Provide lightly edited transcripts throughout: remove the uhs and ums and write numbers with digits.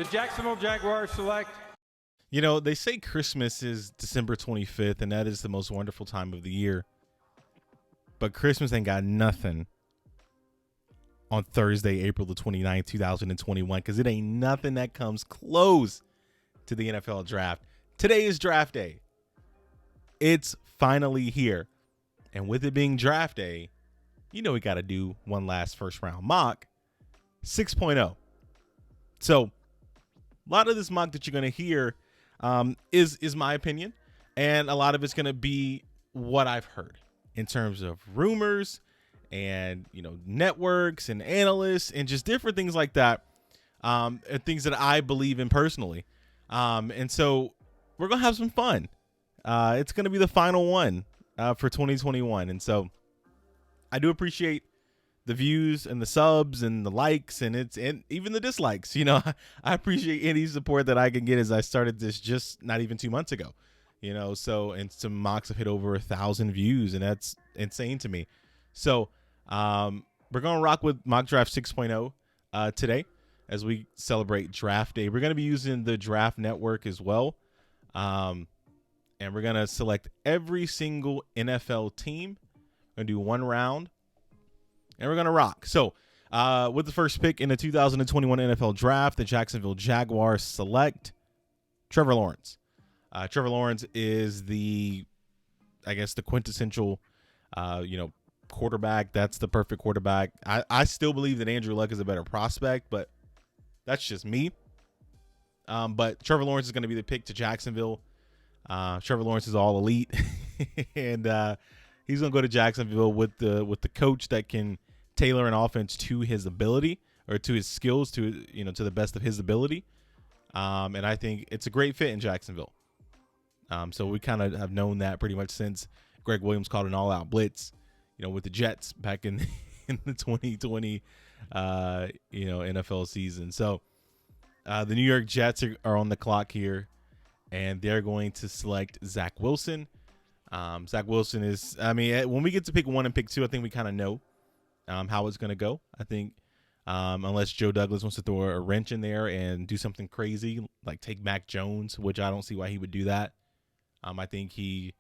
The Jacksonville Jaguars select. You know, they say Christmas is December 25th, and that is the most wonderful time of the year. But Christmas ain't got nothing on Thursday, April the 29th, 2021, because it ain't nothing that comes close to the NFL draft. Today is draft day. It's finally here. And with it being draft day, you know we got to do one last first round mock 6.0. So a lot of this mock that you're going to hear is my opinion. And a lot of it's going to be what I've heard in terms of rumors and, you know, networks and analysts and just different things like that. And things that I believe in personally. And so we're going to have some fun. It's going to be the final one for 2021. And so I do appreciate the views and the subs and the likes and even the dislikes. You know, I appreciate any support that I can get as I started this just not even 2 months ago. You know, so, and some mocks have hit over 1,000 views, and that's insane to me. So we're going to rock with Mock Draft 6.0 today as we celebrate draft day. We're going to be using the Draft Network as well. And we're going to select every single NFL team. We're going to do one round, and we're going to rock. So with the first pick in the 2021 NFL Draft, the Jacksonville Jaguars select Trevor Lawrence. Trevor Lawrence is the quintessential, quarterback. That's the perfect quarterback. I still believe that Andrew Luck is a better prospect, but that's just me. But Trevor Lawrence is going to be the pick to Jacksonville. Trevor Lawrence is all elite, and he's going to go to Jacksonville with the coach that can tailor an offense to his ability or to his skills, to the best of his ability. And I think it's a great fit in Jacksonville. So we kind of have known that pretty much since Greg Williams called an all-out blitz, with the Jets back in the 2020, NFL season. So the New York Jets are on the clock here, and they're going to select Zach Wilson. Zach Wilson is, when we get to pick 1 and pick 2, I think we kind of know how it's going to go. I think unless Joe Douglas wants to throw a wrench in there and do something crazy, like take Mac Jones, which I don't see why he would do that. I think he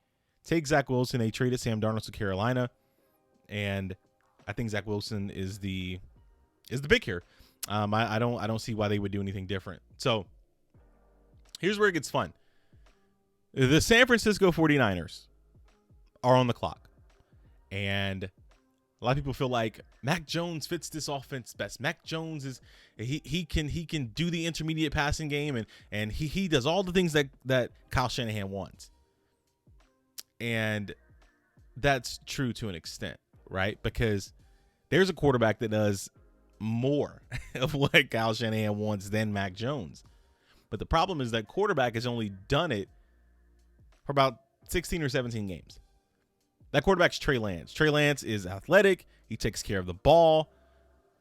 takes Zach Wilson. They traded Sam Darnold to Carolina, and I think Zach Wilson is the pick here. I don't see why they would do anything different. So here's where it gets fun. The San Francisco 49ers are on the clock, and a lot of people feel like Mac Jones fits this offense best. Mac Jones is he can do the intermediate passing game, and he does all the things that Kyle Shanahan wants. And that's true to an extent, right? Because there's a quarterback that does more of what Kyle Shanahan wants than Mac Jones. But the problem is that quarterback has only done it for about 16 or 17 games. That quarterback's Trey Lance. Trey Lance is athletic. He takes care of the ball,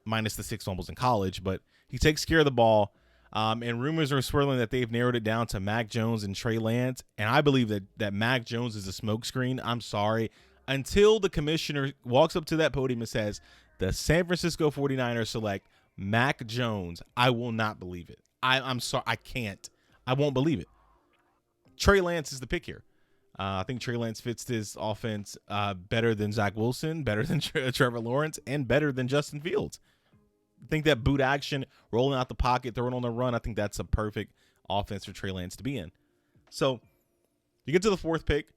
minus the 6 fumbles in college, but he takes care of the ball. And rumors are swirling that they've narrowed it down to Mac Jones and Trey Lance. And I believe that Mac Jones is a smokescreen. I'm sorry. Until the commissioner walks up to that podium and says, the San Francisco 49ers select Mac Jones, I will not believe it. I'm sorry. I can't. I won't believe it. Trey Lance is the pick here. I think Trey Lance fits this offense better than Zach Wilson, better than Trevor Lawrence, and better than Justin Fields. I think that boot action, rolling out the pocket, throwing on the run, I think that's a perfect offense for Trey Lance to be in. So you get to the 4th pick,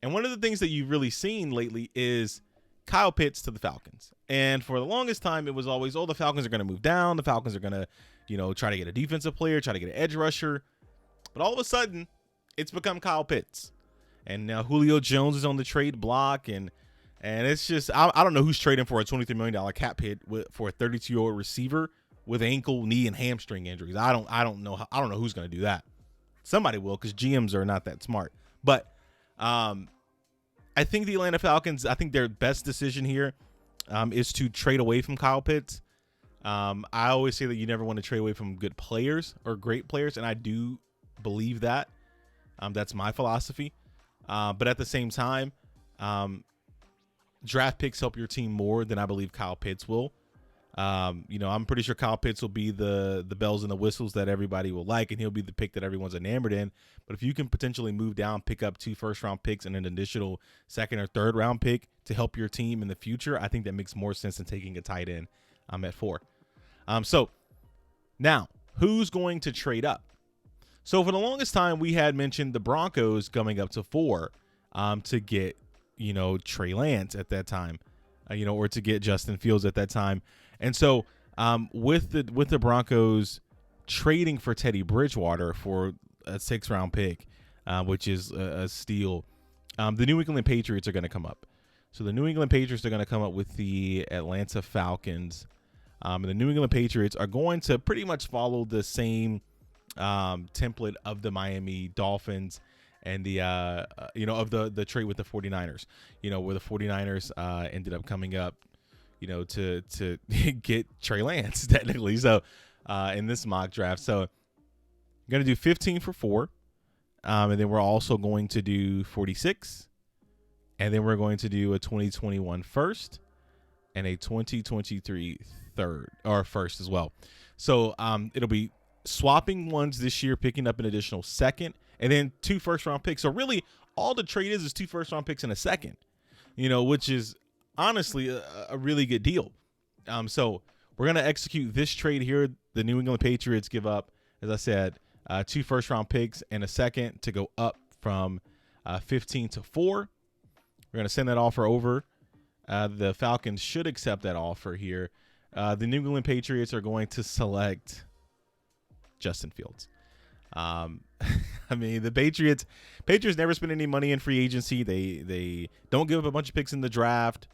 and one of the things that you've really seen lately is Kyle Pitts to the Falcons. And for the longest time, it was always, the Falcons are going to move down. The Falcons are going to, try to get a defensive player, try to get an edge rusher. But all of a sudden, it's become Kyle Pitts. And now Julio Jones is on the trade block, and it's just I don't know who's trading for a $23 million cap hit for a 32-year-old receiver with ankle, knee, and hamstring injuries. I don't know who's going to do that. Somebody will, because GMs are not that smart. But I think the Atlanta Falcons, I think their best decision here is to trade away from Kyle Pitts. I always say that you never want to trade away from good players or great players, and I do believe that. That's my philosophy. But at the same time, draft picks help your team more than I believe Kyle Pitts will. I'm pretty sure Kyle Pitts will be the bells and the whistles that everybody will like, and he'll be the pick that everyone's enamored in. But if you can potentially move down, pick up 2 first-round picks and an additional second or third round pick to help your team in the future, I think that makes more sense than taking a tight end. I'm at 4. So now, who's going to trade up? So for the longest time, we had mentioned the Broncos coming up to 4 to get, Trey Lance at that time, or to get Justin Fields at that time. And so with the Broncos trading for Teddy Bridgewater for a 6th-round pick, which is a steal, the New England Patriots are going to come up. So the New England Patriots are going to come up with the Atlanta Falcons. And the New England Patriots are going to pretty much follow the same template of the Miami Dolphins and the of the trade with the 49ers, where the 49ers ended up coming up, to get Trey Lance technically. So in this mock draft, so I'm going to do 15 for 4. And then we're also going to do 46. And then we're going to do a 2021 first and a 2023 third or first as well. So it'll be swapping ones this year, picking up an additional second, and then 2 first-round picks. So really, all the trade is 2 first-round picks and a second, which is honestly a really good deal. So we're going to execute this trade here. The New England Patriots give up, as I said, 2 first-round picks and a second to go up from 15 to 4. We're going to send that offer over. The Falcons should accept that offer here. The New England Patriots are going to select Justin Fields. The Patriots never spend any money in free agency. They don't give up a bunch of picks in the draft,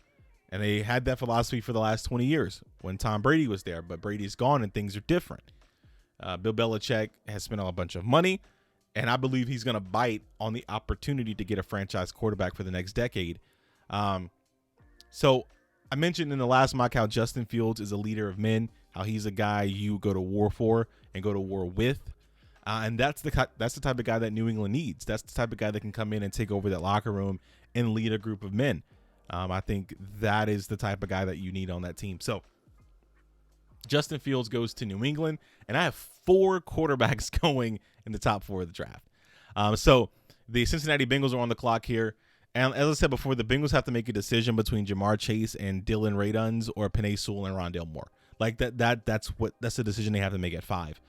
and they had that philosophy for the last 20 years when Tom Brady was there. But Brady's gone, and things are different. Bill Belichick has spent a bunch of money, and I believe he's going to bite on the opportunity to get a franchise quarterback for the next decade. So I mentioned in the last mock how Justin Fields is a leader of men, how he's a guy you go to war for and go to war with. And that's the type of guy that New England needs. That's the type of guy that can come in and take over that locker room and lead a group of men. I think that is the type of guy that you need on that team. So Justin Fields goes to New England, and I have 4 quarterbacks going in the top 4 of the draft. So the Cincinnati Bengals are on the clock here. And as I said before, the Bengals have to make a decision between Jamar Chase and Dylan Raduns or Penei Sewell and Rondale Moore. Like that's the decision they have to make at 5.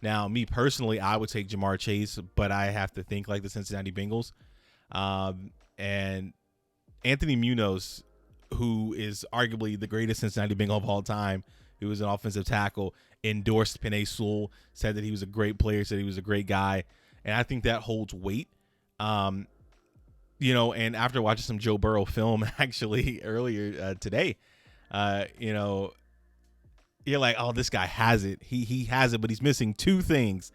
Now, me personally, I would take Jamar Chase, but I have to think like the Cincinnati Bengals. And Anthony Munoz, who is arguably the greatest Cincinnati Bengal of all time, who was an offensive tackle, endorsed Penei Sewell, said that he was a great player, said he was a great guy. And I think that holds weight. And after watching some Joe Burrow film actually earlier today, you're like, oh, this guy has it. He has it, but he's missing 2 things: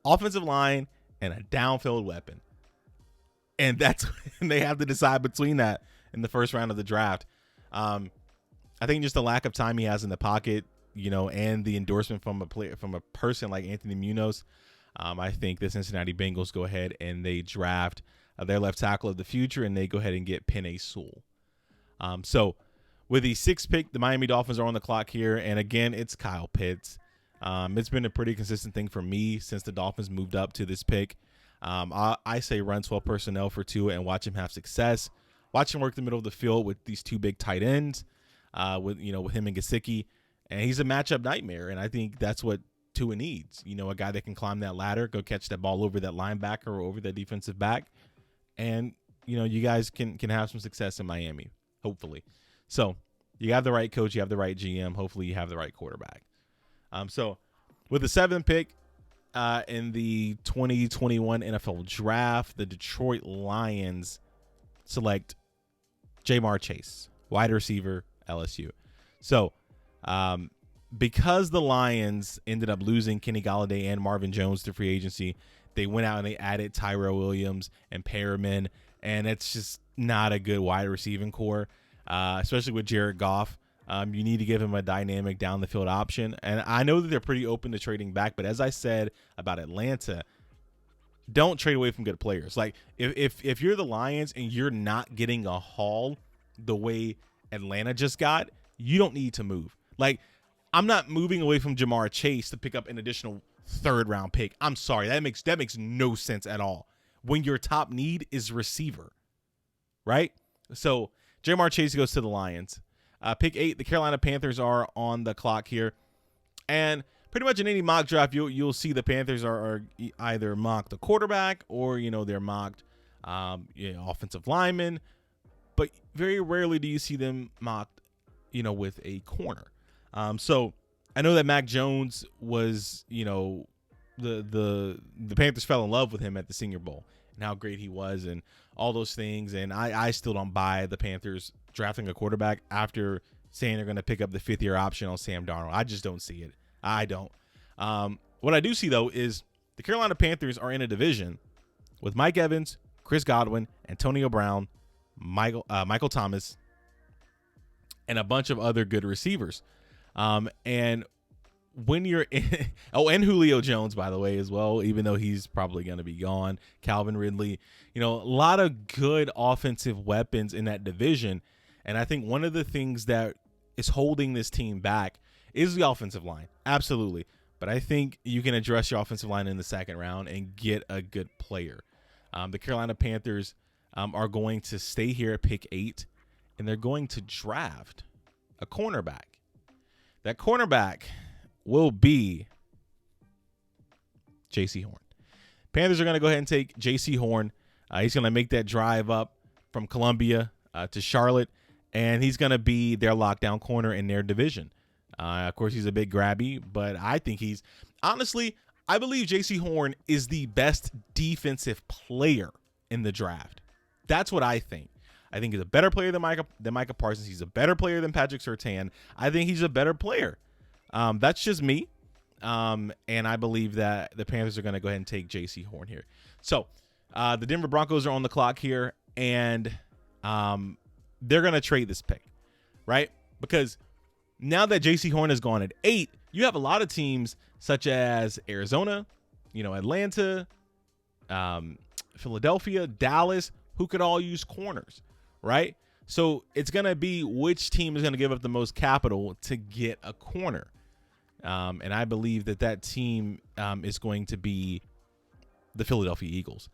offensive line and a downfield weapon. And and they have to decide between that in the first round of the draft. I think just the lack of time he has in the pocket, and the endorsement from a person like Anthony Munoz. I think the Cincinnati Bengals go ahead and they draft their left tackle of the future, and they go ahead and get Penei Sewell. So with the 6th pick, the Miami Dolphins are on the clock here, and again, it's Kyle Pitts. It's been a pretty consistent thing for me since the Dolphins moved up to this pick. I say run 12 personnel for Tua and watch him have success. Watch him work the middle of the field with these 2 big tight ends, with him and Gesicki, and he's a matchup nightmare. And I think that's what Tua needs. A guy that can climb that ladder, go catch that ball over that linebacker or over that defensive back, and you guys can have some success in Miami, hopefully. So you have the right coach, you have the right GM. Hopefully you have the right quarterback. So with the 7th pick in the 2021 NFL Draft, the Detroit Lions select Jamar Chase, wide receiver, LSU. So because the Lions ended up losing Kenny Golladay and Marvin Jones to free agency, they went out and they added Tyrell Williams and Perriman, and it's just not a good wide receiving core. Especially with Jared Goff. You need to give him a dynamic down the field option. And I know that they're pretty open to trading back, but as I said about Atlanta, don't trade away from good players. Like if you're the Lions and you're not getting a haul the way Atlanta just got, you don't need to move. Like I'm not moving away from Jamar Chase to pick up an additional 3rd round pick. I'm sorry. That makes no sense at all when your top need is receiver, right? So Jamar Chase goes to the Lions. Pick 8, the Carolina Panthers are on the clock here. And pretty much in any mock draft, you'll see the Panthers are either mocked a quarterback or, they're mocked offensive linemen. But very rarely do you see them mocked, with a corner. So I know that Mac Jones was, the Panthers fell in love with him at the Senior Bowl and how great he was and all those things. And I still don't buy the Panthers drafting a quarterback after saying they're going to pick up the 5th-year option on Sam Darnold. I just don't see it. I don't. What I do see, though, is the Carolina Panthers are in a division with Mike Evans, Chris Godwin, Antonio Brown, Michael Thomas, and a bunch of other good receivers. And when you're in, and Julio Jones, by the way, as well, even though he's probably going to be gone, Calvin Ridley, a lot of good offensive weapons in that division. And I think one of the things that is holding this team back is the offensive line. Absolutely. But I think you can address your offensive line in the 2nd round and get a good player. The Carolina Panthers are going to stay here at pick 8, and they're going to draft a cornerback. That cornerback will be J.C. Horn. Panthers are going to go ahead and take J.C. Horn. He's going to make that drive up from Columbia to Charlotte, and he's going to be their lockdown corner in their division. Of course, he's a bit grabby, but I think I believe J.C. Horn is the best defensive player in the draft. That's what I think. I think he's a better player than Micah Parsons. He's a better player than Patrick Surtain. I think he's a better player. That's just me. And I believe that the Panthers are going to go ahead and take J.C. Horn here. So the Denver Broncos are on the clock here, and they're going to trade this pick, right? Because now that J.C. Horn has gone at 8, you have a lot of teams such as Arizona, Atlanta, Philadelphia, Dallas, who could all use corners, right? So it's going to be which team is going to give up the most capital to get a corner. And I believe that team is going to be the Philadelphia Eagles.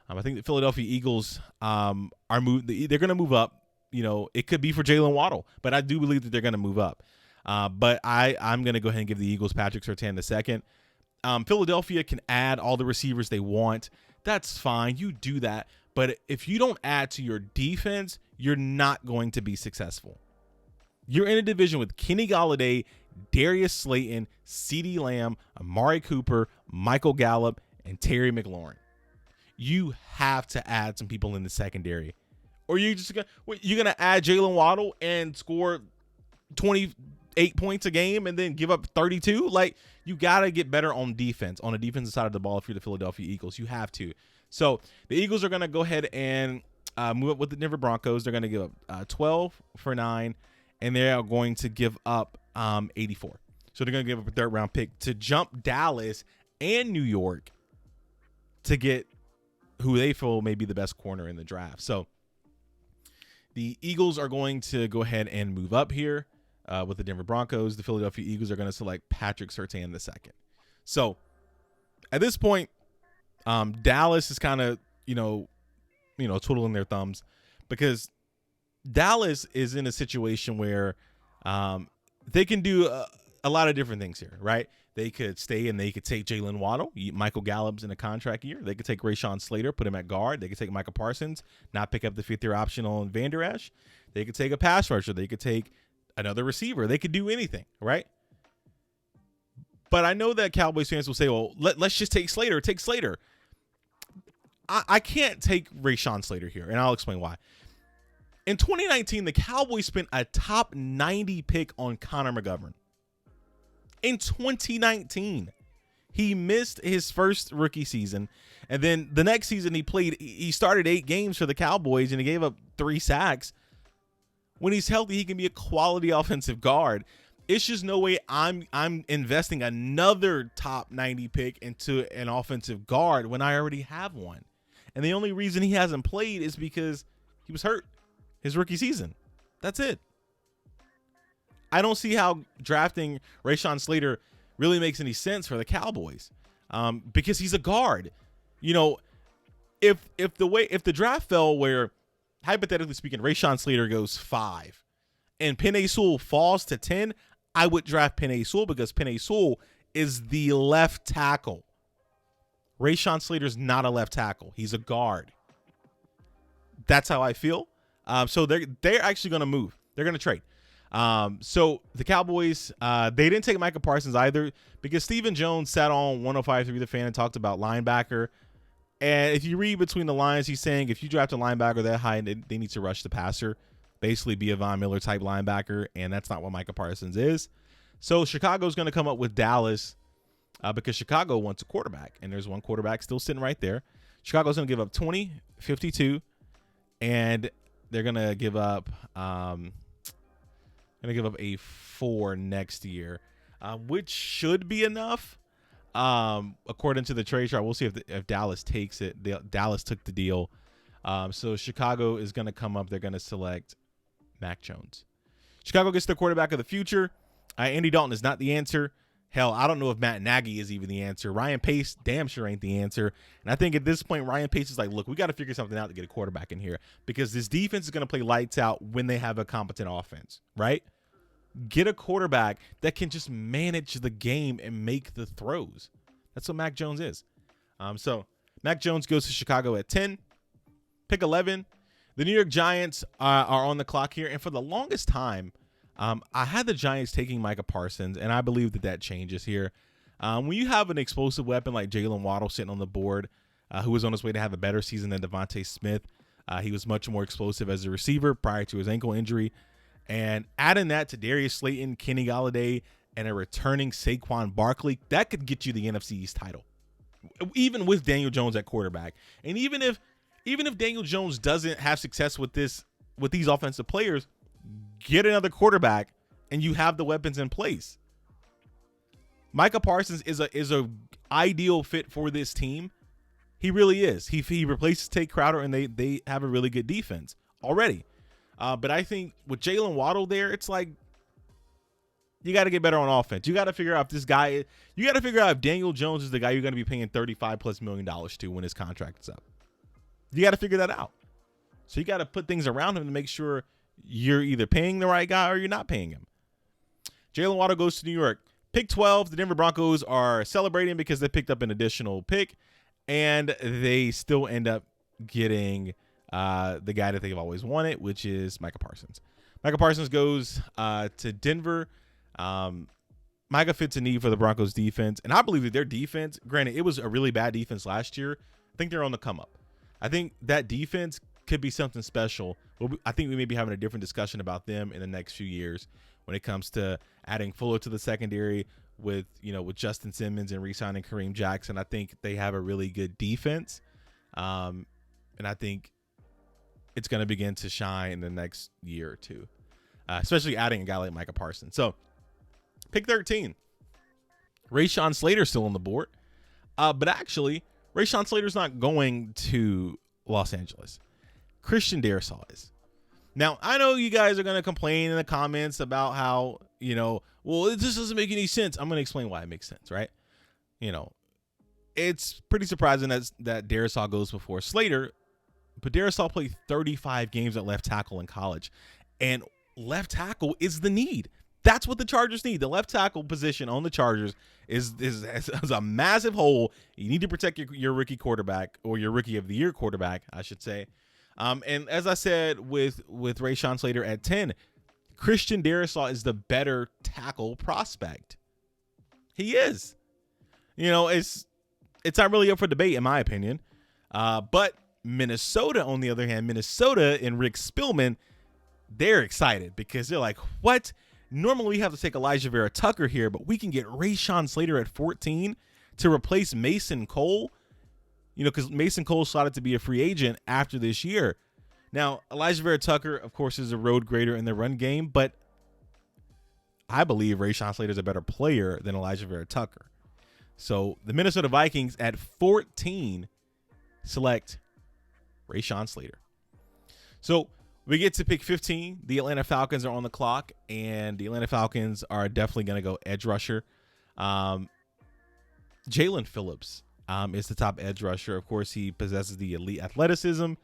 I think the Philadelphia Eagles they're going to move up. It could be for Jalen Waddle, but I do believe that they're going to move up. But I'm going to go ahead and give the Eagles Patrick Surtain II. Philadelphia can add all the receivers they want. That's fine. You do that. But if you don't add to your defense, you're not going to be successful. You're in a division with Kenny Golladay, Darius Slayton, CeeDee Lamb, Amari Cooper, Michael Gallup, and Terry McLaurin. You have to add some people in the secondary. Or you're going to add Jalen Waddle and score 28 points a game and then give up 32? Like, you got to get better on defense, on the defensive side of the ball if you're the Philadelphia Eagles. You have to. So the Eagles are going to go ahead and move up with the Denver Broncos. They're going to give up 12 for 9, and they are going to give up 84. So they're going to give up a 3rd round pick to jump Dallas and New York to get who they feel may be the best corner in the draft. So the Eagles are going to go ahead and move up here with the Denver Broncos. The Philadelphia Eagles are going to select Patrick Surtain II. So at this point, Dallas is kind of, twiddling their thumbs because Dallas is in a situation where they can do a lot of different things here, right? They could stay and they could take Jalen Waddle. Michael Gallup's in a contract year. They could take Rashawn Slater, put him at guard. They could take Micah Parsons, not pick up the 5th-year option on Van Der Esch. They could take a pass rusher. They could take another receiver. They could do anything, right? But I know that Cowboys fans will say, well, let's just take Slater. Take Slater. I can't take Rashawn Slater here, and I'll explain why. In 2019, the Cowboys spent a top 90 pick on Connor McGovern. In 2019, he missed his first rookie season, and then the next season he started 8 games for the Cowboys, and he gave up 3 sacks. When he's healthy, he can be a quality offensive guard. It's just no way I'm investing another top 90 pick into an offensive guard when I already have one. And the only reason he hasn't played is because he was hurt his rookie season. That's it. I don't see how drafting Rashawn Slater really makes any sense for the Cowboys, because he's a guard. You know, if the draft fell where, hypothetically speaking, Rashawn Slater goes 5 and Penei Sewell falls to 10, I would draft Penei Sewell because Penei Sewell is the left tackle. Rashawn Slater's not a left tackle. He's a guard. That's how I feel. So they're actually going to move. They're going to trade. So the Cowboys, they didn't take Micah Parsons either because Stephen Jones sat on 105.3 The Fan and talked about linebacker. And if you read between the lines, he's saying if you draft a linebacker that high, they need to rush the passer, basically be a Von Miller type linebacker, and that's not what Micah Parsons is. So Chicago's going to come up with Dallas because Chicago wants a quarterback, and there's one quarterback still sitting right there. Chicago's going to give up 20, 52, and they're going to give up a 4 next year, which should be enough. According to the trade chart, we'll see if Dallas takes it. Dallas took the deal. So Chicago is going to come up. They're going to select Mac Jones. Chicago gets their quarterback of the future. Andy Dalton is not the answer. Hell, I don't know if Matt Nagy is even the answer. Ryan Pace damn sure ain't the answer. And I think at this point, Ryan Pace is like, look, we got to figure something out to get a quarterback in here because this defense is going to play lights out when they have a competent offense, right? Get a quarterback that can just manage the game and make the throws. That's what Mac Jones is. So Mac Jones goes to Chicago at 10. Pick 11. The New York Giants are on the clock here. And for the longest time, I had the Giants taking Micah Parsons, and I believe that changes here. When you have an explosive weapon like Jalen Waddle sitting on the board, who was on his way to have a better season than Devontae Smith, he was much more explosive as a receiver prior to his ankle injury. And adding that to Darius Slayton, Kenny Golladay, and a returning Saquon Barkley, that could get you the NFC East title, even with Daniel Jones at quarterback. And even if Daniel Jones doesn't have success with these offensive players, get another quarterback, and you have the weapons in place. Micah Parsons is a ideal fit for this team. He really is. He replaces Tate Crowder, and they have a really good defense already. But I think with Jalen Waddle there, it's like you got to get better on offense. You got to figure out if Daniel Jones is the guy you're going to be paying $35+ million to when his contract is up. You got to figure that out. So you got to put things around him to make sure you're either paying the right guy or you're not paying him. Jalen Waddle goes to New York. Pick 12, the Denver Broncos are celebrating because they picked up an additional pick, and they still end up getting the guy that they've always wanted, which is Micah Parsons. Micah Parsons goes to Denver. Micah fits a need for the Broncos defense, and I believe that their defense, granted, it was a really bad defense last year. I think they're on the come up. I think that defense could be something special. I think we may be having a different discussion about them in the next few years when it comes to adding Fuller to the secondary with Justin Simmons and re-signing Kareem Jackson. I think they have a really good defense, and I think it's going to begin to shine in the next year or two, especially adding a guy like Micah Parsons. So pick 13, Rashawn Slater still on the board, but actually Rashawn Slater's not going to Los Angeles. Christian Darrisaw is. Now, I know you guys are going to complain in the comments about how, well, this doesn't make any sense. I'm going to explain why it makes sense, right? It's pretty surprising that Darrisaw goes before Slater, but Darrisaw played 35 games at left tackle in college, and left tackle is the need. That's what the Chargers need. The left tackle position on the Chargers is a massive hole. You need to protect your rookie quarterback, or your rookie of the year quarterback, I should say. And as I said with Rashawn Slater at 10, Christian Darrisaw is the better tackle prospect. He is. It's not really up for debate in my opinion. But Minnesota, on the other hand, Minnesota and Rick Spielman, they're excited because they're like, what? Normally we have to take Elijah Vera Tucker here, but we can get Rashawn Slater at 14 to replace Mason Cole. Because Mason Cole slotted to be a free agent after this year. Now, Elijah Vera Tucker, of course, is a road grader in the run game, but I believe Rashawn Slater is a better player than Elijah Vera Tucker. So the Minnesota Vikings at 14 select Rashawn Slater. So We get to pick 15. The Atlanta Falcons are on the clock, and the Atlanta Falcons are definitely going to go edge rusher. Jalen Phillips is the top edge rusher. Of course, he possesses the elite athleticism.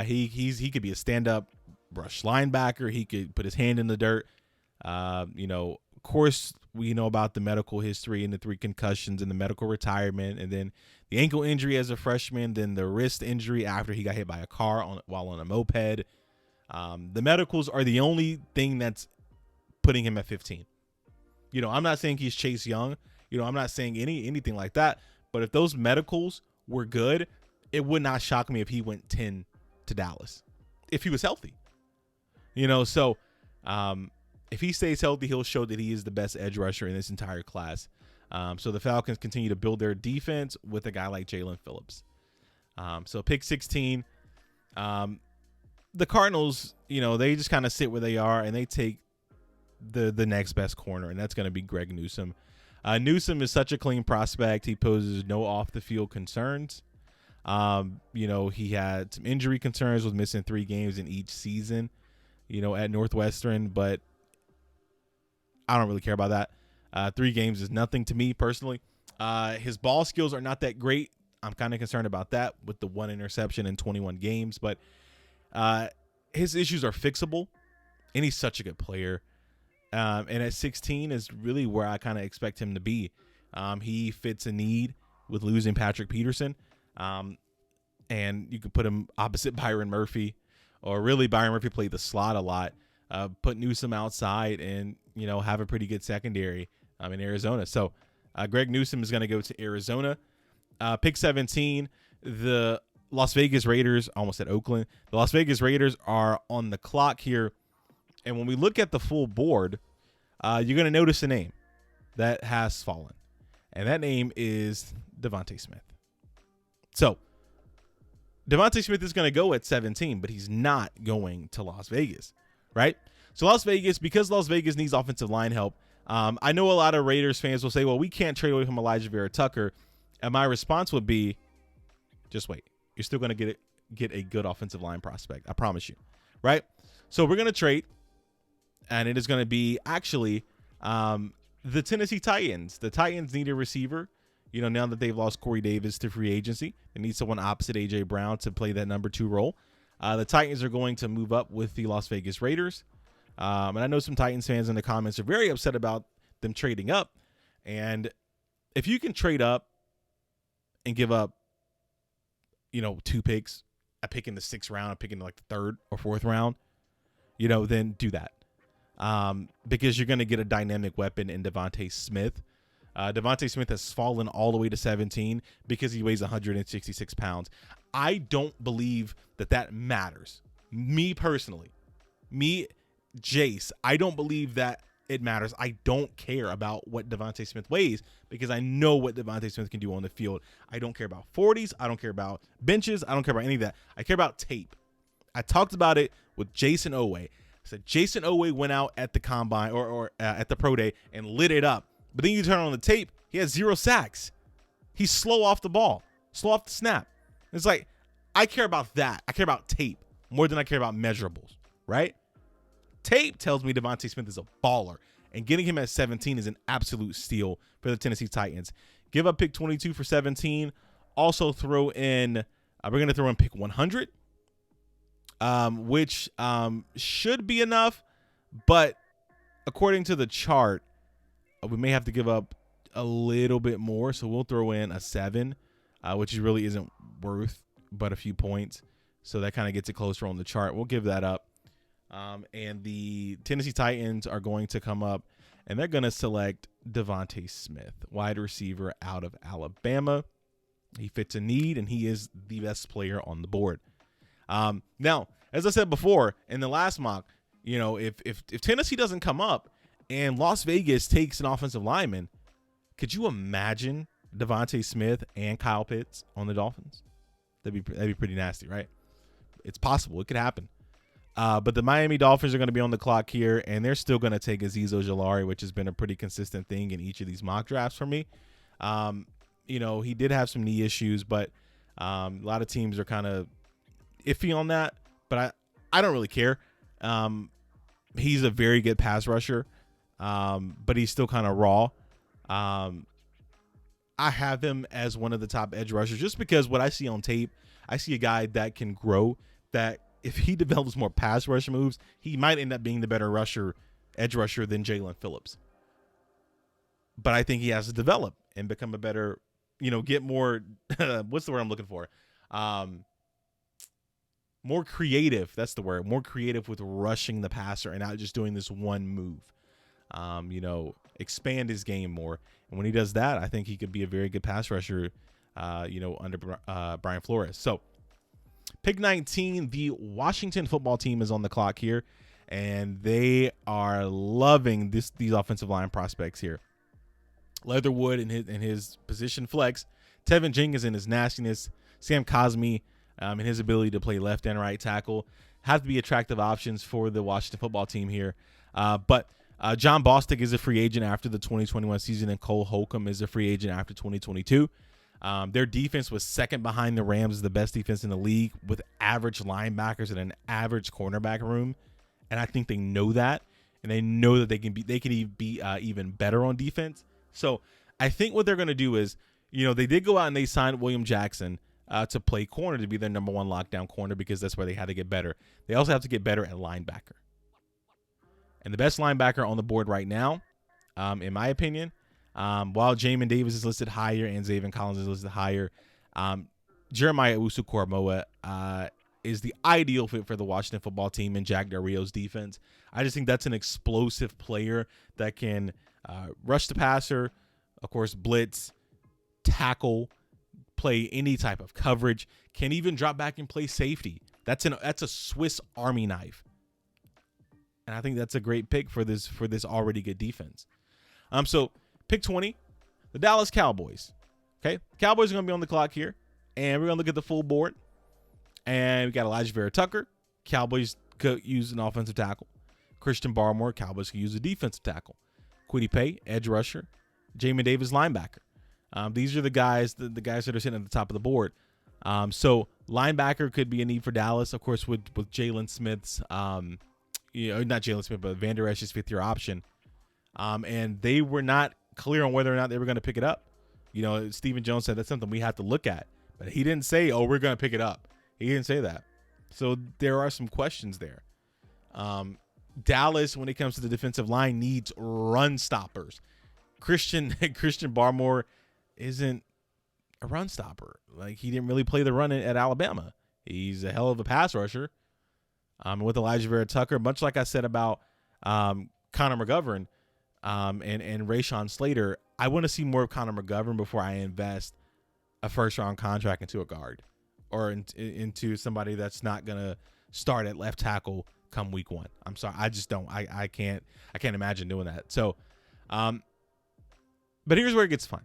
He could be a stand-up rush linebacker. He could put his hand in the dirt. Of course, we know about the medical history and the 3 concussions and the medical retirement, and then the ankle injury as a freshman, then the wrist injury after he got hit by a car while on a moped. The medicals are the only thing that's putting him at 15. I'm not saying he's Chase Young. I'm not saying anything like that. But if those medicals were good, it would not shock me if he went 10 to Dallas if he was healthy. So if he stays healthy, he'll show that he is the best edge rusher in this entire class. So the Falcons continue to build their defense with a guy like Jalen Phillips. So pick 16. The Cardinals, they just kind of sit where they are and they take the next best corner, and that's going to be Greg Newsome. Newsome is such a clean prospect. He poses no off the field concerns. He had some injury concerns with missing 3 games in each season, at Northwestern, but I don't really care about that. 3 games is nothing to me personally. His ball skills are not that great. I'm kind of concerned about that with the 1 interception in 21 games, but his issues are fixable, and he's such a good player. And at 16 is really where I kind of expect him to be. He fits a need with losing Patrick Peterson. And you could put him opposite Byron Murphy, or really Byron Murphy played the slot a lot. Put Newsome outside and, have a pretty good secondary in Arizona. So Greg Newsome is going to go to Arizona. Pick 17, the Las Vegas Raiders, almost at Oakland. The Las Vegas Raiders are on the clock here. And when we look at the full board, you're going to notice a name that has fallen. And that name is Devontae Smith. So Devontae Smith is going to go at 17, but he's not going to Las Vegas, right? So because Las Vegas needs offensive line help, I know a lot of Raiders fans will say, well, we can't trade away from Elijah Vera Tucker. And my response would be, just wait. You're still going to get a good offensive line prospect. I promise you, right? So we're going to trade, and it is going to be actually the Tennessee Titans. The Titans need a receiver. Now that they've lost Corey Davis to free agency, they need someone opposite A.J. Brown to play that number 2 role. The Titans are going to move up with the Las Vegas Raiders. And I know some Titans fans in the comments are very upset about them trading up. And if you can trade up and give up, 2 picks, a pick in the 6th round, a pick in like the 3rd or 4th round, then do that. Because you're going to get a dynamic weapon in Devontae Smith. Devontae Smith has fallen all the way to 17 because he weighs 166 pounds. I don't believe that matters. Me personally, Jace, I don't believe that it matters. I don't care about what Devontae Smith weighs because I know what Devontae Smith can do on the field. I don't care about 40s. I don't care about benches. I don't care about any of that. I care about tape. I talked about it with Jason Owe. I said Jason Owe went out at the combine or at the pro day and lit it up. But then you turn on the tape, he has 0 sacks. He's slow off the ball, slow off the snap. It's like, I care about that. I care about tape more than I care about measurables, right? Tape tells me Devontae Smith is a baller, and getting him at 17 is an absolute steal for the Tennessee Titans. Give up pick 22 for 17. Also throw in, we're going to throw in pick 100, which should be enough, but according to the chart, we may have to give up a little bit more, so we'll throw in a 7, which really isn't worth but a few points. So that kind of gets it closer on the chart. We'll give that up. And the Tennessee Titans are going to come up, and they're going to select Devontae Smith, wide receiver out of Alabama. He fits a need, and he is the best player on the board. Now, as I said before, in the last mock, if Tennessee doesn't come up and Las Vegas takes an offensive lineman, could you imagine Devontae Smith and Kyle Pitts on the Dolphins? That'd be pretty nasty, right? It's possible. It could happen. But the Miami Dolphins are going to be on the clock here, and they're still going to take Azeez Ojulari, which has been a pretty consistent thing in each of these mock drafts for me. He did have some knee issues, but a lot of teams are kind of iffy on that. But I don't really care. He's a very good pass rusher, but he's still kind of raw. I have him as one of the top edge rushers just because what I see on tape, I see a guy that can grow, that if he develops more pass rush moves, he might end up being the better edge rusher than Jalen Phillips. But I think he has to develop and become a better, get more, what's the word I'm looking for? More creative. That's the word. More creative with rushing the passer and not just doing this one move. Expand his game more. And when he does that, I think he could be a very good pass rusher, under Brian Flores. So pick 19, the Washington football team is on the clock here, and they are loving these offensive line prospects here. Leatherwood in his position flex, Tevin Jenkins in his nastiness, Sam Cosmi in his ability to play left and right tackle have to be attractive options for the Washington football team here. But John Bostic is a free agent after the 2021 season, and Cole Holcomb is a free agent after 2022. Their defense was second behind the Rams, the best defense in the league, with average linebackers and an average cornerback room. And I think they know that, and they know that they can be even better on defense. So I think what they're going to do is, they did go out and they signed William Jackson to play corner, to be their number one lockdown corner, because that's where they had to get better. They also have to get better at linebacker. And the best linebacker on the board right now, in my opinion, while Jamin Davis is listed higher and Zaven Collins is listed higher, Jeremiah Owusu-Koramoah is the ideal fit for the Washington football team and Jack Del Rio's defense. I just think that's an explosive player that can rush the passer, of course, blitz, tackle, play any type of coverage, can even drop back and play safety. That's a Swiss Army knife. And I think that's a great pick for this already good defense. So pick 20, the Dallas Cowboys. Okay, Cowboys are going to be on the clock here, and we're going to look at the full board. And we got Elijah Vera Tucker. Cowboys could use an offensive tackle. Christian Barmore. Cowboys could use a defensive tackle. Kwity Paye, edge rusher. Jamin Davis, linebacker. These are the guys that are sitting at the top of the board. So linebacker could be a need for Dallas, of course, with Jalen Smith's. Not Jalen Smith, but Van Der Esch's fifth-year option. And they were not clear on whether or not they were going to pick it up. Stephen Jones said that's something we have to look at. But he didn't say, we're going to pick it up. He didn't say that. So there are some questions there. Dallas, when it comes to the defensive line, needs run stoppers. Christian Barmore isn't a run stopper. Like, he didn't really play the run at Alabama. He's a hell of a pass rusher. With Elijah Vera Tucker, much like I said about Connor McGovern and Rashawn Slater, I want to see more of Connor McGovern before I invest a first-round contract into a guard or into somebody that's not going to start at left tackle come week one. I'm sorry. I just don't. I can't imagine doing that. So, but here's where it gets fun.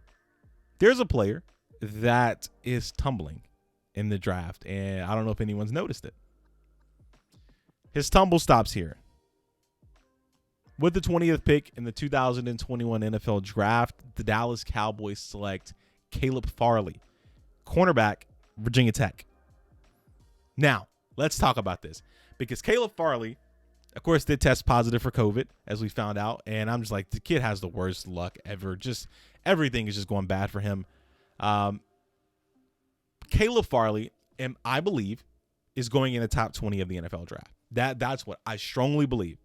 There's a player that is tumbling in the draft, and I don't know if anyone's noticed it. His tumble stops here. With the 20th pick in the 2021 NFL Draft, the Dallas Cowboys select Caleb Farley, cornerback, Virginia Tech. Now, let's talk about this, because Caleb Farley, of course, did test positive for COVID, as we found out, and I'm just like, the kid has the worst luck ever. Just everything is just going bad for him. Caleb Farley, I believe, is going in the top 20 of the NFL Draft. That's what I strongly believe.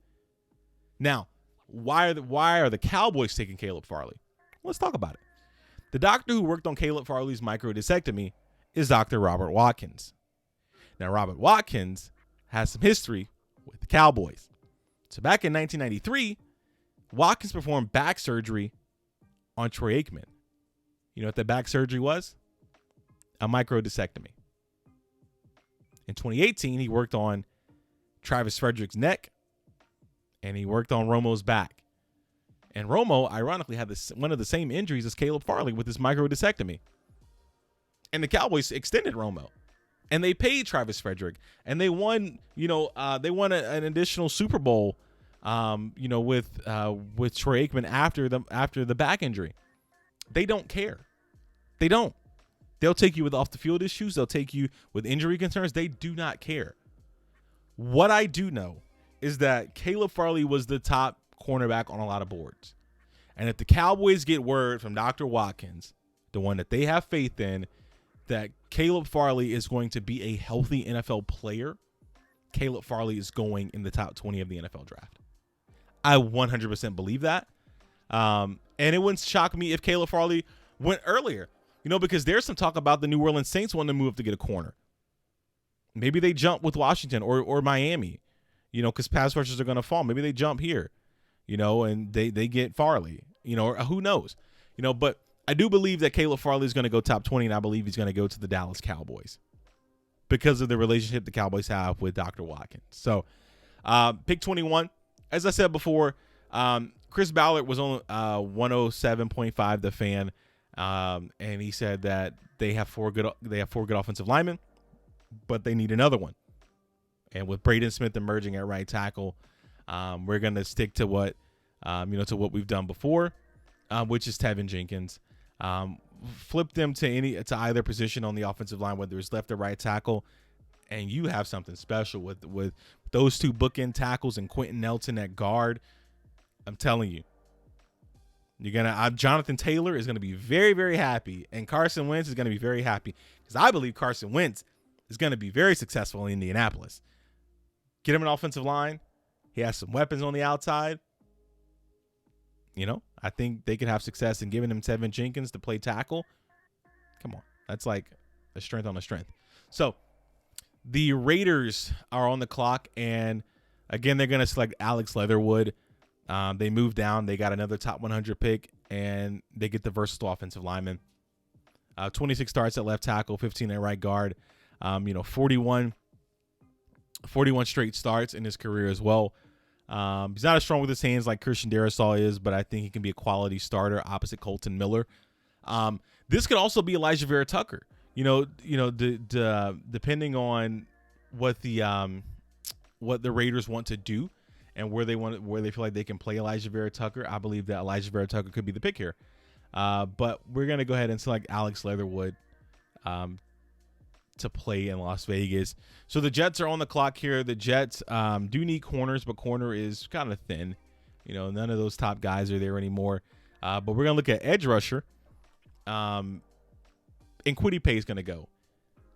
Now, why are the Cowboys taking Caleb Farley? Let's talk about it. The doctor who worked on Caleb Farley's microdiscectomy is Dr. Robert Watkins. Now, Robert Watkins has some history with the Cowboys. So back in 1993, Watkins performed back surgery on Troy Aikman. You know what that back surgery was? A microdiscectomy. In 2018, he worked on Travis Frederick's neck, and he worked on Romo's back. And Romo, ironically, had one of the same injuries as Caleb Farley with his microdiscectomy. And the Cowboys extended Romo, and they paid Travis Frederick, and they won. They won an additional Super Bowl. With Troy Aikman after the back injury. They don't care. They don't. They'll take you with off the field issues. They'll take you with injury concerns. They do not care. What I do know is that Caleb Farley was the top cornerback on a lot of boards. And if the Cowboys get word from Dr. Watkins, the one that they have faith in, that Caleb Farley is going to be a healthy NFL player, Caleb Farley is going in the top 20 of the NFL draft. I 100% believe that. And it wouldn't shock me if Caleb Farley went earlier, because there's some talk about the New Orleans Saints wanting to move up to get a corner. Maybe they jump with Washington or Miami, because pass rushers are going to fall. Maybe they jump here, and they get Farley, or who knows, but I do believe that Caleb Farley is going to go top 20, and I believe he's going to go to the Dallas Cowboys because of the relationship the Cowboys have with Dr. Watkins. So pick 21, as I said before, Chris Ballard was on 107.5 The Fan, and he said that they have four good offensive linemen, but they need another one. And with Braden Smith emerging at right tackle, we're going to stick to what we've done before, which is Tevin Jenkins. Flip them to either position on the offensive line, whether it's left or right tackle, and you have something special with those two bookend tackles and Quentin Nelson at guard. I'm telling you, Jonathan Taylor is going to be very, very happy, and Carson Wentz is going to be very happy because I believe Carson Wentz is going to be very successful in Indianapolis. Get him an offensive line. He has some weapons on the outside. I think they could have success in giving him Tevin Jenkins to play tackle. Come on. That's like a strength on a strength. So the Raiders are on the clock, and again, they're going to select Alex Leatherwood. They move down. They got another top 100 pick, and they get the versatile offensive lineman. 26 starts at left tackle, 15 at right guard. 41 straight starts in his career as well. He's not as strong with his hands like Christian Darrisaw is, but I think he can be a quality starter opposite Colton Miller. This could also be Elijah Vera Tucker. Depending on what the Raiders want to do and where they feel like they can play Elijah Vera Tucker, I believe that Elijah Vera Tucker could be the pick here. But we're gonna go ahead and select Alex Leatherwood to play in Las Vegas. So the Jets are on the clock here. The Jets do need corners, but corner is kind of thin. None of those top guys are there anymore. But we're going to look at edge rusher. And Kwity Paye is going to go.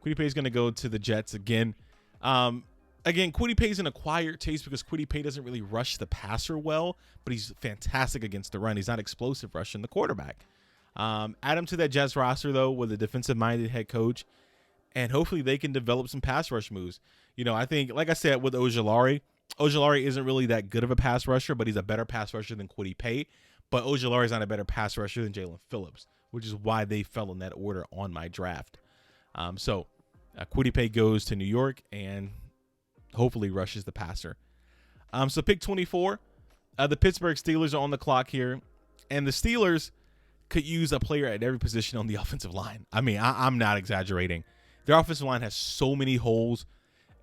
Kwity Paye is going to go to the Jets again. Kwity Paye is an acquired taste because Kwity Paye doesn't really rush the passer well, but he's fantastic against the run. He's not explosive rushing the quarterback. Add him to that Jets roster, though, with a defensive-minded head coach, and hopefully they can develop some pass rush moves. I think, like I said, with Ojulari isn't really that good of a pass rusher, but he's a better pass rusher than Kwity Paye. But Ojulari is not a better pass rusher than Jalen Phillips, which is why they fell in that order on my draft. So Kwity Paye goes to New York and hopefully rushes the passer. So pick 24, the Pittsburgh Steelers are on the clock here, and the Steelers could use a player at every position on the offensive line. I mean, I'm not exaggerating. Their offensive line has so many holes,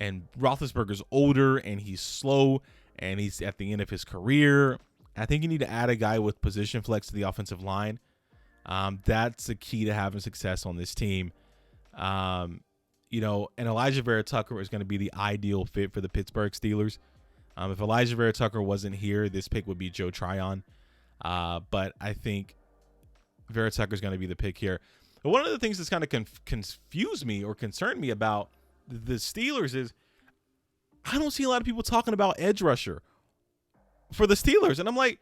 and Roethlisberger's older, and he's slow, and he's at the end of his career. I think you need to add a guy with position flex to the offensive line. That's the key to having success on this team. And Elijah Vera Tucker is going to be the ideal fit for the Pittsburgh Steelers. If Elijah Vera Tucker wasn't here, this pick would be Joe Tryon. But I think Vera Tucker is going to be the pick here. But one of the things that's kind of confused me or concerned me about the Steelers is I don't see a lot of people talking about edge rusher for the Steelers. And I'm like,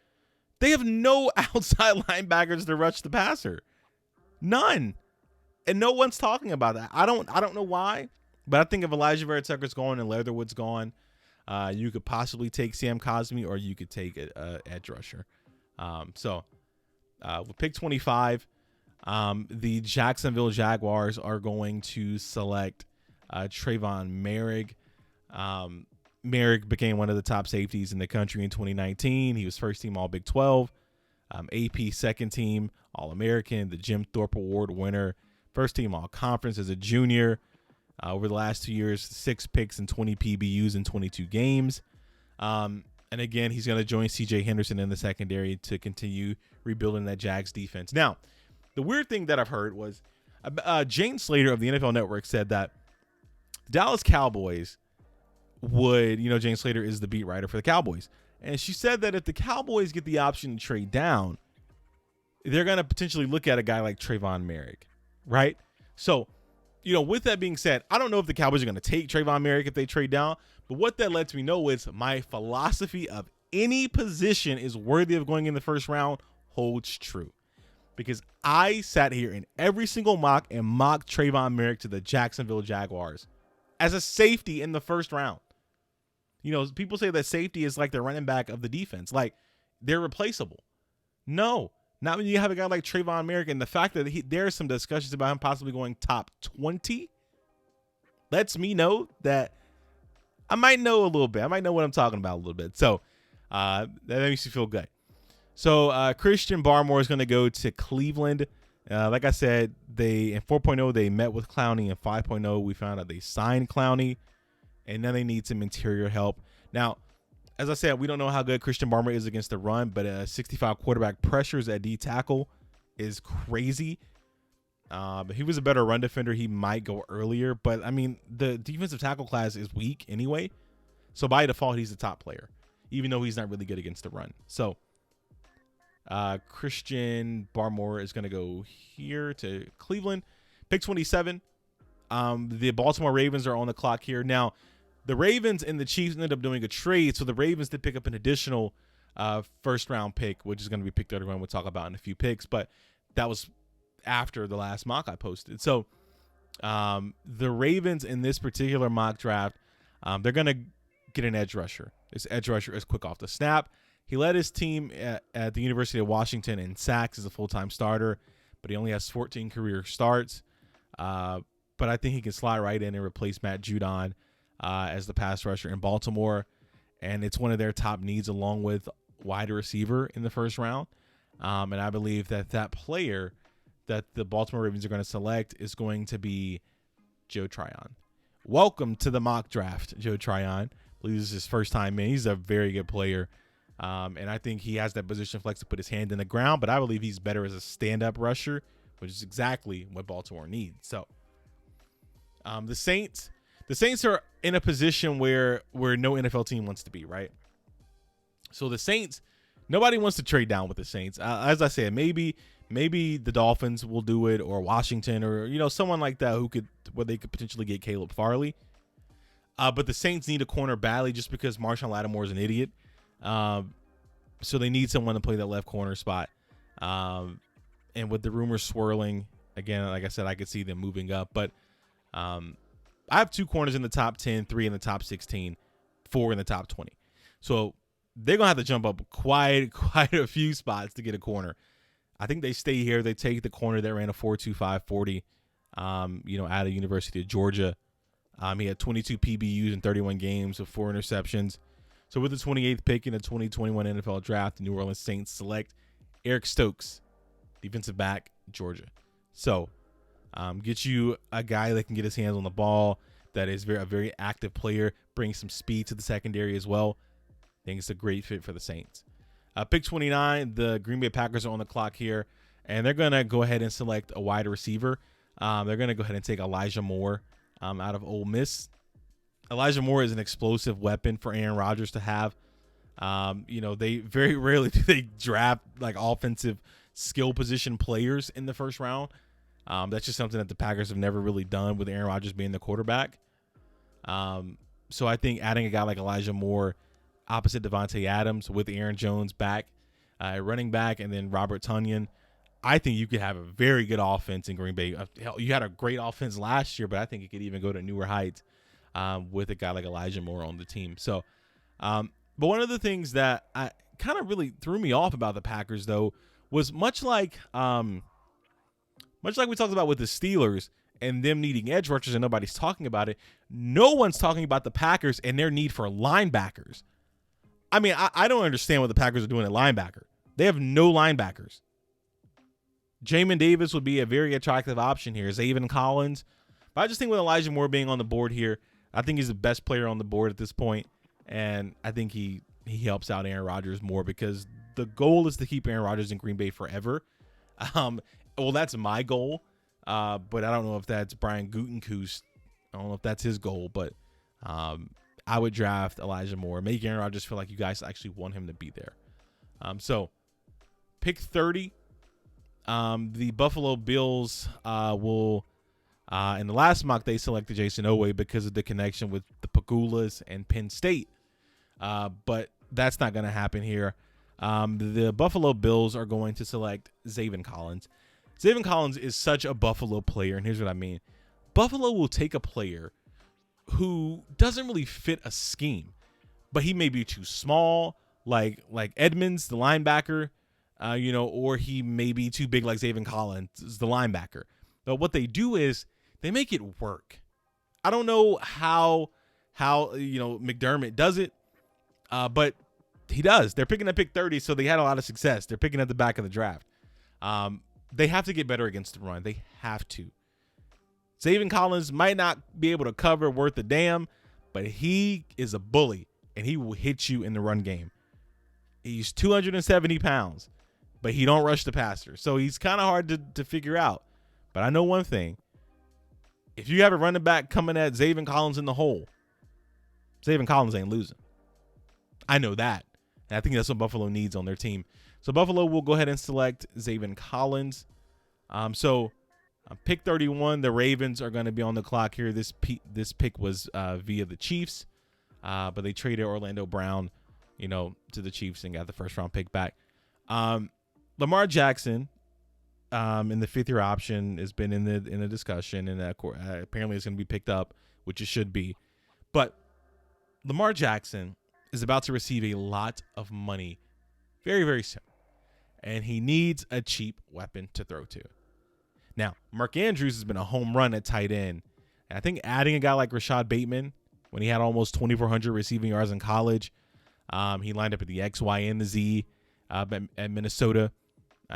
they have no outside linebackers to rush the passer. None. And no one's talking about that. I don't know why, but I think if Elijah Vera Tucker's gone and Leatherwood's gone, you could possibly take Sam Cosmi or you could take a edge rusher. With pick 25, the Jacksonville Jaguars are going to select Trayvon Merrick. Merrick became one of the top safeties in the country in 2019. He was first team All Big 12, AP second team All-American, the Jim Thorpe Award winner, first team All Conference as a junior. Over the last 2 years, 6 picks and 20 PBUs in 22 games. And again, he's going to join CJ Henderson in the secondary to continue rebuilding that Jags defense. Now, the weird thing that I've heard was Jane Slater of the NFL Network said that Dallas Cowboys would, Jane Slater is the beat writer for the Cowboys. And she said that if the Cowboys get the option to trade down, they're going to potentially look at a guy like Trayvon Merrick, right? So, with that being said, I don't know if the Cowboys are going to take Trayvon Merrick if they trade down, but what that lets me know is my philosophy of any position is worthy of going in the first round holds true. Because I sat here in every single mock and mocked Trayvon Merrick to the Jacksonville Jaguars as a safety in the first round. People say that safety is like the running back of the defense. Like, they're replaceable. No, not when you have a guy like Trayvon Merrick, and the fact that there's some discussions about him possibly going top 20 lets me know that I might know a little bit. I might know what I'm talking about a little bit. So that makes you feel good. So Christian Barmore is going to go to Cleveland. Like I said, in 4.0, they met with Clowney. In 5.0, we found out they signed Clowney, and now they need some interior help. Now, as I said, we don't know how good Christian Barmore is against the run, but 65 quarterback pressures at D tackle is crazy. If he was a better run defender, he might go earlier. But, I mean, the defensive tackle class is weak anyway. So, by default, he's the top player, even though he's not really good against the run. So, Christian Barmore is going to go here to Cleveland. Pick 27. The Baltimore Ravens are on the clock here. Now, the Ravens and the Chiefs ended up doing a trade, so the Ravens did pick up an additional first-round pick, which is going to be picked later on. We'll talk about in a few picks, but that was after the last mock I posted. So the Ravens in this particular mock draft, they're going to get an edge rusher. This edge rusher is quick off the snap. He led his team at the University of Washington in sacks as a full-time starter, but he only has 14 career starts. But I think he can slide right in and replace Matt Judon as the pass rusher in Baltimore. And it's one of their top needs along with wide receiver in the first round. And I believe that player that the Baltimore Ravens are going to select is going to be Joe Tryon. Welcome to the mock draft, Joe Tryon. I believe this is his first time in. He's a very good player. And I think he has that position flex to put his hand in the ground, but I believe he's better as a stand-up rusher, which is exactly what Baltimore needs. So the Saints are in a position where no NFL team wants to be, right? So the Saints, nobody wants to trade down with the Saints. As I said, maybe the Dolphins will do it, or Washington, or someone like that where they could potentially get Caleb Farley. But the Saints need a corner badly just because Marshawn Lattimore is an idiot. So they need someone to play that left corner spot. And with the rumors swirling, again, like I said, I could see them moving up. But I have 2 corners in the top 10, 3 in the top 16, 4 in the top 20. So they're going to have to jump up quite a few spots to get a corner. I think they stay here. They take the corner that ran a 4.25 40, out of University of Georgia. He had 22 PBUs in 31 games with 4 interceptions. So with the 28th pick in the 2021 NFL Draft, the New Orleans Saints select Eric Stokes, defensive back, Georgia. So get you a guy that can get his hands on the ball, that is a very active player, brings some speed to the secondary as well. I think it's a great fit for the Saints. Pick 29, the Green Bay Packers are on the clock here, and they're going to go ahead and select a wide receiver. They're going to go ahead and take Elijah Moore out of Ole Miss. Elijah Moore is an explosive weapon for Aaron Rodgers to have. They very rarely do they draft like offensive skill position players in the first round. That's just something that the Packers have never really done with Aaron Rodgers being the quarterback. So I think adding a guy like Elijah Moore opposite Devontae Adams with Aaron Jones back, running back, and then Robert Tonyan, I think you could have a very good offense in Green Bay. Hell, you had a great offense last year, but I think it could even go to newer heights with a guy like Elijah Moore on the team. So, but one of the things that I kind of really threw me off about the Packers, though, was much like we talked about with the Steelers and them needing edge rushers and nobody's talking about it, no one's talking about the Packers and their need for linebackers. I mean, I don't understand what the Packers are doing at linebacker. They have no linebackers. Jamin Davis would be a very attractive option here. Zaven Collins. But I just think with Elijah Moore being on the board here, I think he's the best player on the board at this point. And I think he helps out Aaron Rodgers more because the goal is to keep Aaron Rodgers in Green Bay forever. Well, that's my goal. But I don't know if that's Brian Gutekunst. I don't know if that's his goal. But I would draft Elijah Moore. Make Aaron Rodgers feel like you guys actually want him to be there. So pick 30. The Buffalo Bills will, in the last mock, they selected Jason Oweh because of the connection with the Pagulas and Penn State. But that's not going to happen here. The Buffalo Bills are going to select Zaven Collins. Zaven Collins is such a Buffalo player, and here's what I mean. Buffalo will take a player who doesn't really fit a scheme, but he may be too small, like Edmonds, the linebacker, or he may be too big like Zaven Collins, the linebacker. But what they do is they make it work. I don't know how McDermott does it, but he does. They're picking at pick 30, so they had a lot of success. They're picking at the back of the draft. They have to get better against the run. They have to. Zaven Collins might not be able to cover worth a damn, but he is a bully, and he will hit you in the run game. He's 270 pounds, but he don't rush the passer. So he's kind of hard to figure out. But I know one thing. If you have a running back coming at Zaven Collins in the hole, Zaven Collins ain't losing. I know that. And I think that's what Buffalo needs on their team. So Buffalo will go ahead and select Zaven Collins. Pick 31, the Ravens are going to be on the clock here. This pick was via the Chiefs, but they traded Orlando Brown, to the Chiefs and got the first round pick back. Lamar Jackson, in the 5th-year option, has been in the discussion, and apparently it's going to be picked up, which it should be. But Lamar Jackson is about to receive a lot of money very, very soon, and he needs a cheap weapon to throw to. Now, Mark Andrews has been a home run at tight end. And I think adding a guy like Rashad Bateman, when he had almost 2,400 receiving yards in college, he lined up at the X, Y, and the Z at Minnesota.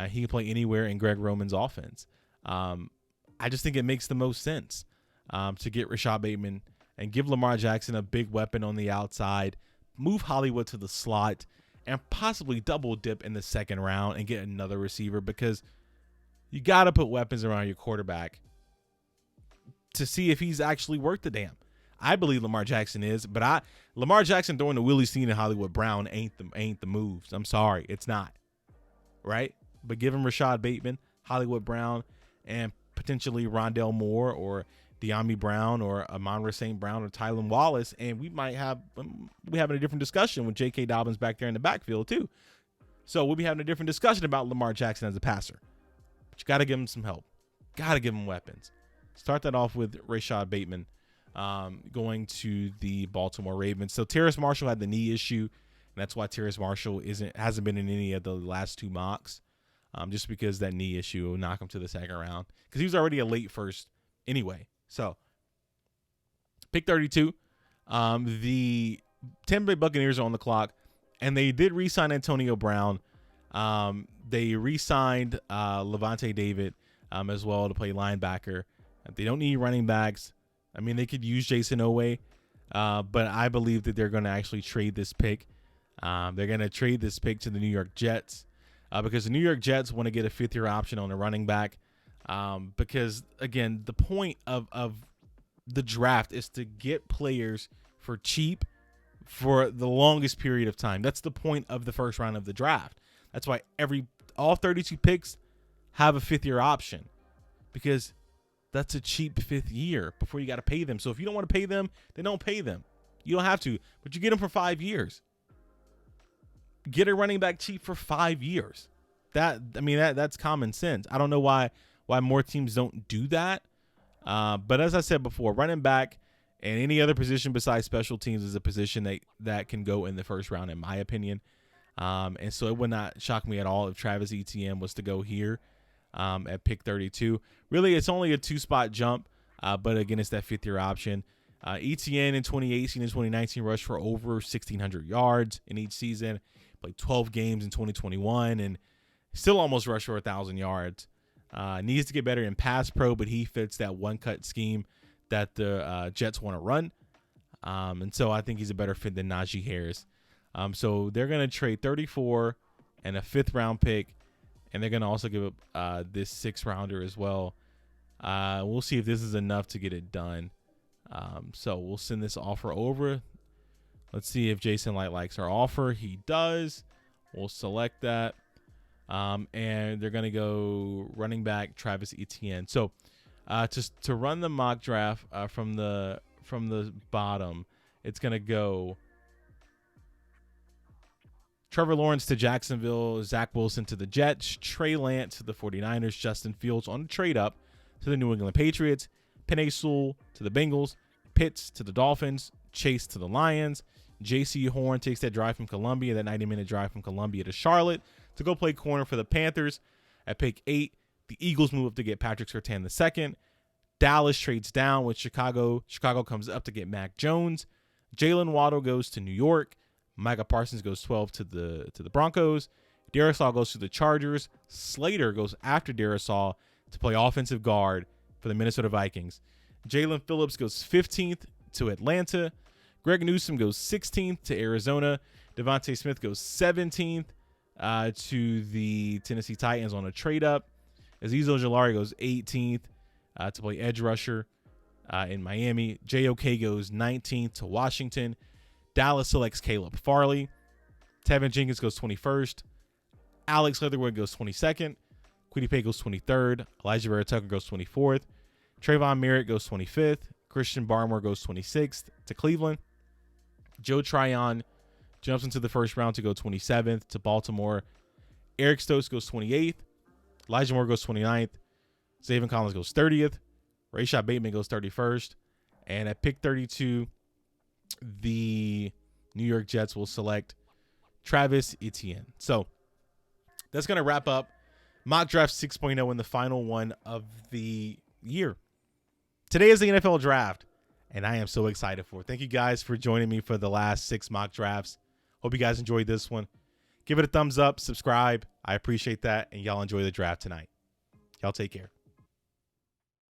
He can play anywhere in Greg Roman's offense. I just think it makes the most sense to get Rashad Bateman and give Lamar Jackson a big weapon on the outside, move Hollywood to the slot, and possibly double dip in the 2nd round and get another receiver, because you got to put weapons around your quarterback to see if he's actually worth the damn. I believe Lamar Jackson is, but Lamar Jackson throwing the Willie Steen and Hollywood Brown ain't the moves. I'm sorry, it's not. Right? But give him Rashad Bateman, Hollywood Brown, and potentially Rondale Moore or De'Ami Brown or Amon-Ra St. Brown or Tylan Wallace, and we having a different discussion with J.K. Dobbins back there in the backfield too. So we'll be having a different discussion about Lamar Jackson as a passer. But you got to give him some help. Got to give him weapons. Start that off with Rashad Bateman going to the Baltimore Ravens. So Terrace Marshall had the knee issue, and that's why Terrace Marshall hasn't been in any of the last 2 mocks, just because that knee issue will knock him to the 2nd round, because he was already a late first anyway. So pick 32. The Tampa Bay Buccaneers are on the clock, and they did re-sign Antonio Brown. They re-signed Levante David as well to play linebacker. They don't need running backs. I mean, they could use Jason Oweh, but I believe that they're going to actually trade this pick. They're going to trade this pick to the New York Jets because the New York Jets want to get a 5th-year option on a running back. Because, again, the point of the draft is to get players for cheap for the longest period of time. That's the point of the first round of the draft. That's why all 32 picks have a 5th-year option, because that's a cheap 5th year before you got to pay them. So if you don't want to pay them, then don't pay them. You don't have to, but you get them for 5 years. Get a running back cheap for 5 years. That's common sense. I don't know why more teams don't do that. But as I said before, running back and any other position besides special teams is a position that can go in the first round, in my opinion. And so it would not shock me at all if Travis Etienne was to go here at pick 32. Really, it's only a 2-spot jump, but again, it's that 5th-year option. Etienne in 2018 and 2019 rushed for over 1,600 yards in each season, played 12 games in 2021, and still almost rushed for 1,000 yards. Needs to get better in pass pro, but he fits that one-cut scheme that the Jets want to run. And so I think he's a better fit than Najee Harris. So they're going to trade 34 and a 5th-round pick, and they're going to also give up this 6th-rounder as well. We'll see if this is enough to get it done. So we'll send this offer over. Let's see if Jason Light likes our offer. He does. We'll select that. And they're going to go running back Travis Etienne. So to run the mock draft from the bottom, it's going to go Trevor Lawrence to Jacksonville, Zach Wilson to the Jets, Trey Lance to the 49ers, Justin Fields on a trade up to the New England Patriots, Penei Sewell to the Bengals, Pitts to the Dolphins, Chase to the Lions. J.C. Horn takes that drive from Columbia, that 90-minute drive from Columbia to Charlotte to go play corner for the Panthers. At pick 8, the Eagles move up to get Patrick Surtain II. Dallas trades down with Chicago. Chicago comes up to get Mac Jones. Jalen Waddle goes to New York. Micah Parsons goes 12 to the Broncos. Darisaw goes to the Chargers. Slater goes after Darisaw to play offensive guard for the Minnesota Vikings. Jalen Phillips goes 15th to Atlanta. Greg Newsome goes 16th to Arizona. Devontae Smith goes 17th to the Tennessee Titans on a trade up. Azeez Ojulari goes 18th to play edge rusher in Miami. JOK goes 19th to Washington. Dallas selects Caleb Farley. Tevin Jenkins goes 21st. Alex Leatherwood goes 22nd. Kwity Paye goes 23rd. Elijah Vera Tucker goes 24th. Trayvon Merritt goes 25th. Christian Barmore goes 26th to Cleveland. Joe Tryon jumps into the first round to go 27th to Baltimore. Eric Stokes goes 28th. Elijah Moore goes 29th. Zaven Collins goes 30th. Rashad Bateman goes 31st. And at pick 32, the New York Jets will select Travis Etienne. So that's going to wrap up Mock Draft 6.0 in the final one of the year. Today is the NFL Draft, and I am so excited for it. Thank you guys for joining me for the last 6 mock drafts. Hope you guys enjoyed this one. Give it a thumbs up, subscribe. I appreciate that, and y'all enjoy the draft tonight. Y'all take care.